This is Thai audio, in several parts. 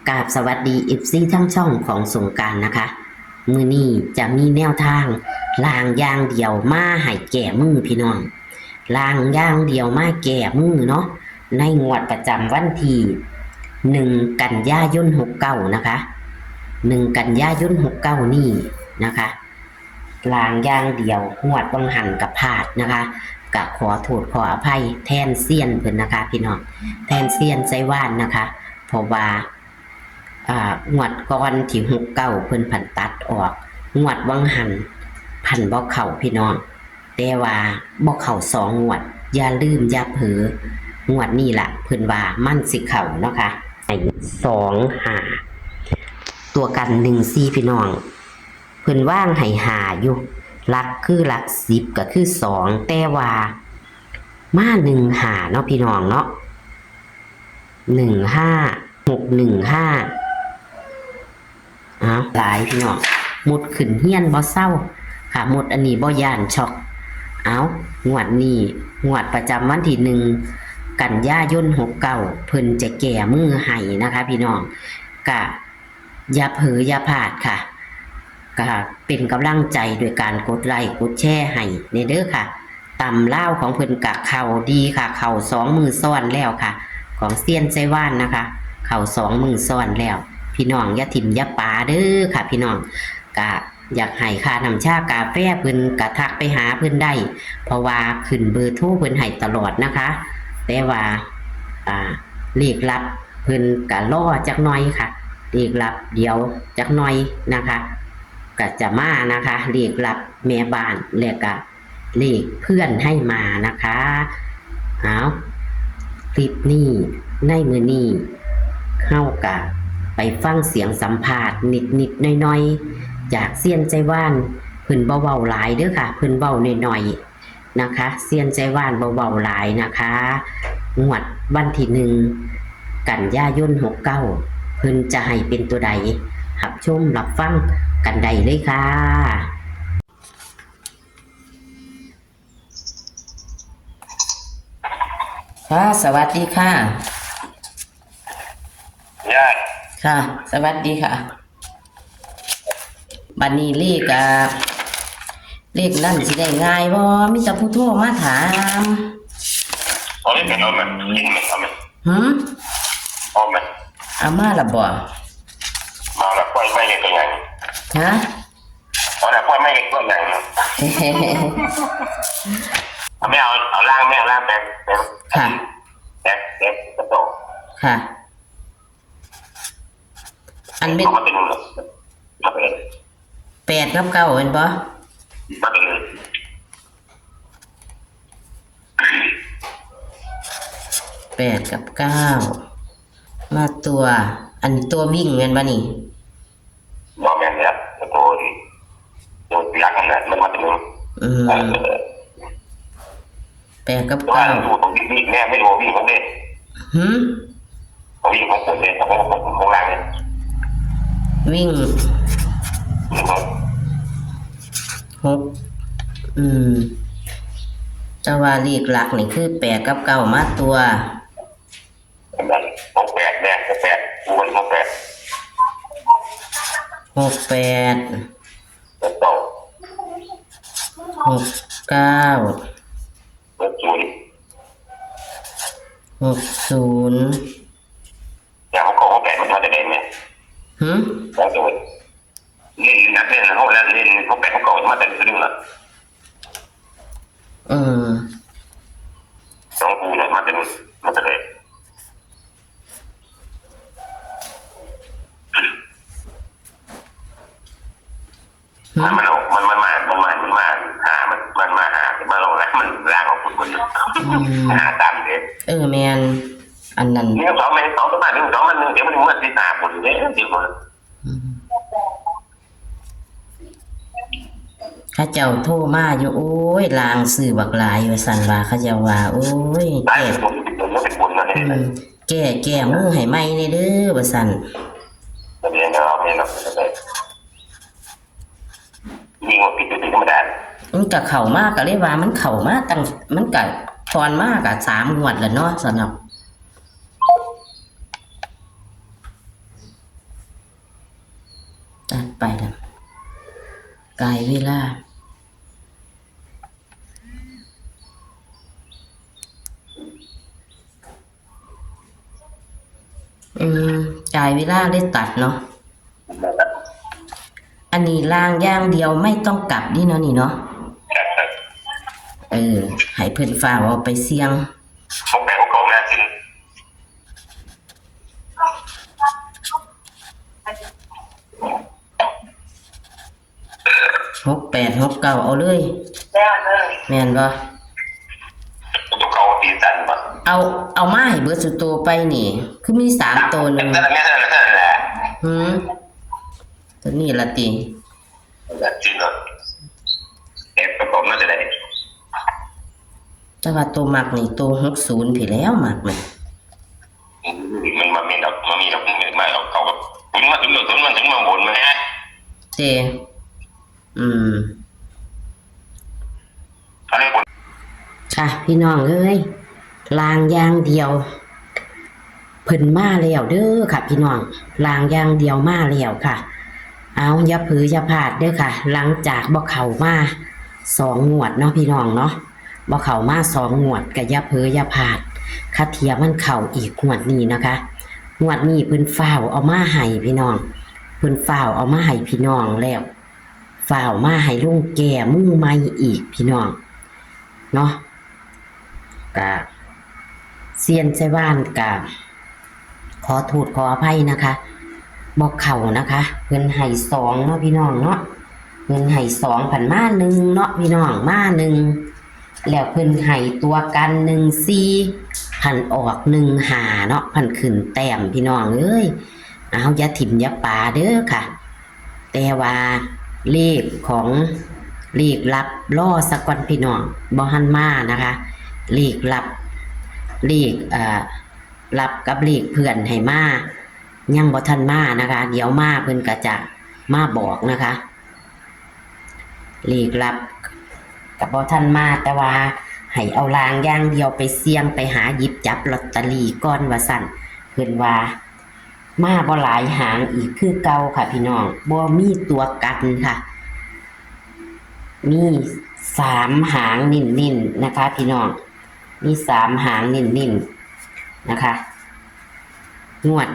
กราบสวัสดีFCทั้งช่องของสงกรานต์นะคะมื้อนี้จะมีแนวทางลางอย่างเดียวมาให้แก่มือพี่น้องลางอย่างเดียวมาแก่มือเนาะในงวดประจำวันที่1กันยายน69นะคะ1กันยายน69นี่นะคะลางอย่างเดียวงวดบังหันกับพลาดนะคะกะขอโทษขออภัยแทนเซียนเพิ่นนะคะพี่น้องแทนเซียนใจว่านนะคะเพราะว่างวดก่อนที่69เพิ่นผันตัดออกงวดวังหันพันบ่เข้าพี่น้องแต่ว่าบ่เข้า2งวดอย่าลืมอย่าเผลองวดนี้ล่ะเพิ่นว่ามันสิเข้าเนาะค่ะให้25ตัวกัน14พี่น้องเพิ่นว่างให้5อยู่หลักคือหลัก10ก็คือ2แต่ว่ามา15เนาะพี่น้องเนาะ15615หลายพี่น้องหมดขึ้นเฮียนบ่เศร้าค่ะหมดอันนี้บ่ย่านช็อกงวดนี้งวดประจำวันที่1กันยายน69เพิ่นจะแก้มือให้นะคะพี่น้องกะอย่าเผลออย่าพลาดค่ะก็เป็นกำลังใจโดยการกดไลค์กดแชร์ให้ในเด้อค่ะตำล่าวของเพิ่นกะเข้าดีค่ะเข้า2มือซ้อนแล้วค่ะของเซียนไซว่านนะคะเข้า2มือซ้อนแล้วพี่น้องอย่าถิ่มอย่าปาเด้อค่ะพี่น้องกะอยากให้ค่าน้ำชากาแฟเพิ่นกะทักไปหาเพิ่นได้เพราะว่าขึ้นเบอร์โทรเพิ่นให้ตลอดนะคะแต่ว่าเลขลับเพิ่นกะรอจักหน่อยค่ะเลขลับเดียวจักหน่อยนะคะก็จะมานะคะเลขลับแม่บ้านและก็เลขเพื่อนให้มานะคะคลิปนี้ในมื้อนี้เข้ากะไปฟังเสียงสัมภาษณ์นิดๆน้อยๆจากเซียนใจว่านเพิ่นเบาๆหลายเด้อค่ะเพิ่นเบาน้อยๆนะคะเซียนใจว่านเบาๆหลายนะคะงวดวันที่1กันยายน69เพิ่นจะให้เป็นตัวใดรับชมรับฟังกันได้เลยค่ะค่ะสวัสดีค่ะค่ะสวัสดีค่ะบัดนี้เลขนั่นสิได้ง่ายบ่มีแต่ผู้โทรมาถามเอาเลยเป็นเอาไหมยิงไหมเอาไหมเอาไหมเอามาละบ่มาแล้วปล่อยไม่เล็กตัวใหญ่ฮะเอาแล้วปล่อยไม่เล็กตัวใหญ่ไม่เอาล่างไม่เอาล่างแป๊บค่ะแป๊บกระโดดค่ะอันเป็นมาเป็นมาเป็น8กับ9เห็นบ่มาเป็น8กับ9มาตัวอันตัววิ่งแม่นบ่นี่บ่แม่นเนี่ยตัวยักษ์นั่นแหละมันมาเป็น8กับ9ดูตรงวิ่งแม่ไม่รู้วิ่งของเด็กวิ่งของผมเนี่ยของล่างเนี่ยวิ่ง6แต่ว่าเลขหลักนี่คือ8กับ9มาตัวของ8เนี่ย8คูณของ8 อย่างเขาแปะมันมาแต่เด่นเนี่ยแล้วตัวนี่นักเล่นเขาเล่นเขาแปะเขาเก่ามาแต่ดึงละสองคูเนี่ยมาแต่เด่นมันมาหามาลงแล้วมันร่างของคุณหาตามเด็ดแมนอันนั้นเนี่ย2มัน2ตัวมา1 2มัน1เดี๋ยวมันถึงวันที่3คนเนี่ยเดี๋ยวข้าเจ้าโทรมาอยู่โอ้ยลางสื่อบักหลายว่าซั่นว่าข้าเจ้าว่าโอ้ยแก้มือให้ใหม่ในเด้อว่าซั่นยิงว่าผิดธรรมดามันก็เข้ามาก็เลยว่ามันเข้ามาตั้งมันก็ตอนมาก็3งวดแล้วเนาะสำหรับ ไปแล้วกายเวลากายเวลาได้ตัดเนาะอันนี้ล่างอย่างเดียวไม่ต้องกลับนี่เนาะนี่เนาะให้เพิ่นฝ่าเอาไปเสี่ยงเขาแปลว่าเขาแม่จริง68 69เอาเลยแม่นบ่ตัวเขาตีจันป่ะเอามาให้เบิดสุดโตไปนี่คือมี3ตัวนึงนั่นแหละตัวนี้ละติจริงเหรอประกอบน่าจะได้แต่ว่าตัวมักนี่ตัว60พี่แล้วมักมันมามีดอกมาเอาเขาแบบถึงมาบนมาฮะเจอะไรบนค่ะพี่น้องเอ้ยลางอย่างเดียวเพิ่นมาแล้วเด้อค่ะพี่น้องลางอย่างเดียวมาแล้วค่ะเอาอย่าผืออย่าพลาดเด้อค่ะหลังจากบ่เข้ามา2 งวดเนาะพี่น้องเนาะบ่เข้ามา2 งวดก็อย่าผืออย่าพลาดค่าเทียมันเข้าอีกงวดนี้นะคะงวดนี้เพิ่นฟ้าวเอามาให้พี่น้องเพิ่นฟ้าวเอามาให้พี่น้องแล้วฟ้าวมาให้ลุงแก่มือใหม่อีกพี่น้องเนาะก็เซียนไซว่านกับขอโทษขออภัยนะคะบอกเข่านะคะเงินไห่2เนาะพี่น้องเนาะเงินไห่2ผันมา1เนาะพี่น้องมา1แล้วเพิ่นไห่ตัวกัน14ผันออก1หาเนาะผันขึ้นแต้มพี่น้องเอ้ยเอาอย่าถิ่มอย่าป่าเด้อค่ะแต่ว่าเลขของเลขลับล่อสักวันพี่น้องบ่หันมานะคะเลขลับเลขรับกับเลขเพื่อนให้มายังบ่ทันมานะคะเดี๋ยวมาเพิ่นก็จะมาบอกนะคะเลขลับกับบ่ทันมาแต่ว่าให้เอาลางอย่างเดียวไปเสี่ยงไปหาหยิบจับลอตเตอรี่ก่อนว่าซั่นเพิ่นว่ามาบ่หลายหางอีกคือเก่าค่ะพี่น้องบ่มีตัวกันค่ะมี3หางนิ่นๆนะคะพี่น้องมี3หางนิ่นๆนะคะงวด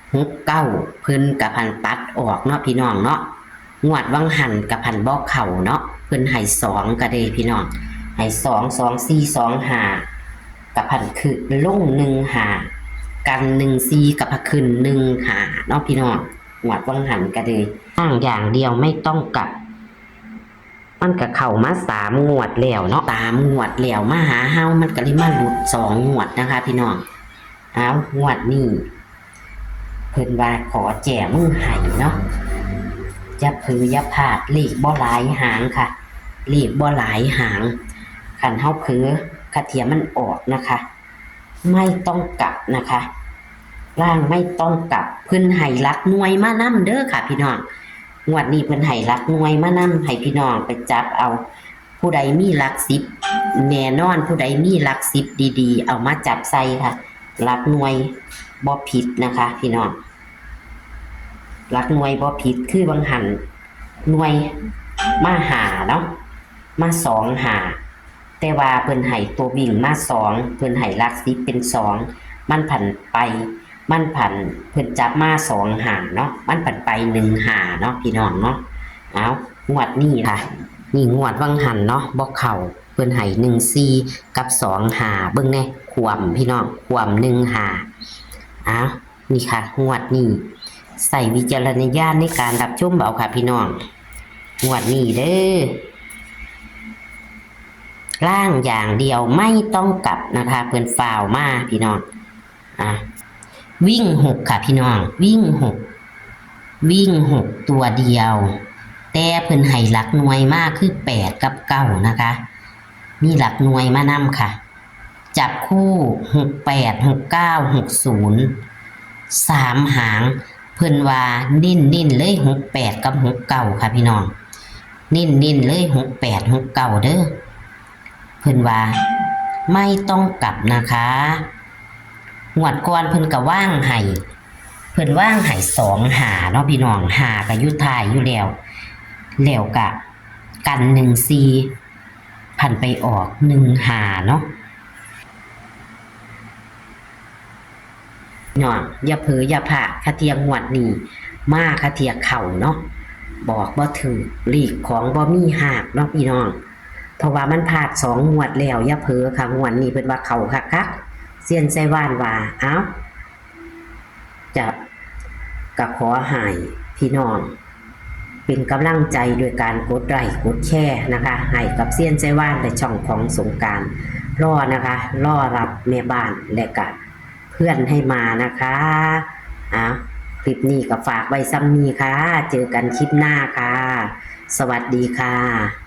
69เพิ่นกับพันตัดออกเนาะพี่น้องเนาะงวดวังหันกับพันบ่เข้าเนาะเพิ่นให้2ก็ได้พี่น้องให้2 2 4 2 5กับพันคือลง1 5กัน1 4กับพันขึ้น1 5เนาะพี่น้องงวดวังหันก็ได้ตั้งอย่างเดียวไม่ต้องกลับมันก็เข้ามา3 งวดแล้วเนาะ3 งวดแล้วมาหาเฮามันก็เลยมาหลุด2 งวดนะคะพี่น้องเอางวดนี้เพิ่นว่าขอแจมือให้เนาะอย่าผืออย่าพลาดเลขบ่หลายหางค่ะเลขบ่หลายหางคันเฮาเผลอคาเทียมันออกนะคะไม่ต้องกลับนะคะล่างไม่ต้องกลับเพิ่นให้หลักหน่วยมานำเด้อค่ะพี่น้องงวดนี้เพิ่นให้หลักหน่วยมานำให้พี่น้องไปจับเอาผู้ใดมีหลัก10แน่นอนผู้ใดมีหลัก10ดีๆเอามาจับใส่ค่ะหลักหน่วยบ่ผิดนะคะพี่น้องหลักหน่วยบ่ผิดคือบางหันหน่วยมาหาเนาะมา2หาแต่ว่าเพิ่นให้ตัววิ่งมา2เพิ่นให้หลัก10เป็น2มันผันไปมันผันเพิ่นจับมา2หาเนาะมันผันไป1หาเนาะพี่น้องเนาะเอางวดนี้ค่ะนี่งวดวังหันเนาะบ่เข้าเพิ่นให้14กับ2หาเบิ่งแน่ขวมพี่น้องขวม1หานี่ค่ะงวดนี้ใส่วิจารณญาณในการรับชมเอาค่ะพี่น้องงวดนี้เด้อล่างอย่างเดียวไม่ต้องกลับนะคะเพิ่นฝ่าวมาพี่น้องวิ่ง6ค่ะพี่น้องวิ่ง6ตัวเดียวแต่เพิ่นให้หลักหน่วยมากคือ8กับ9นะคะมีหลักหน่วยมานำค่ะจับคู่68 69 60 3หางเพิ่นว่านิ่นเลย68กับ69ค่ะพี่น้องนิ่นเลย68 69เด้อเพิ่นว่าไม่ต้องกลับนะคะงวดก่อนเพิ่นก็ว่างให้ เพิ่นว่างให้2หาเนาะพี่น้องหาก็อยู่ท้ายอยู่แล้วก็กัน14พันไปออก1หาเนาะน้องอย่าเผลออย่าพลาดคาเทียงวดนี้มาคาเทียเข้าเนาะบอกบ่ถูกลีกของบ่มีหากเนาะพี่น้องเพราะว่ามันพลาด2งวดแล้วอย่าเผลอค่ะงวดนี้เพิ่นว่าเข้าคักๆเซียนไส้ว่านว่าเอ้าจะก็ขอให้พี่น้องเป็นกำลังใจโดยการกดไลค์กดแชร์นะคะให้กับเซียนไส้ว่านในช่องของสงกรานต์รอนะคะรอรับแม่บ้านและก็เพื่อนให้มานะคะคลิปนี้ก็ฝากไว้ซ้ำนี้ค่ะเจอกันคลิปหน้าค่ะสวัสดีค่ะ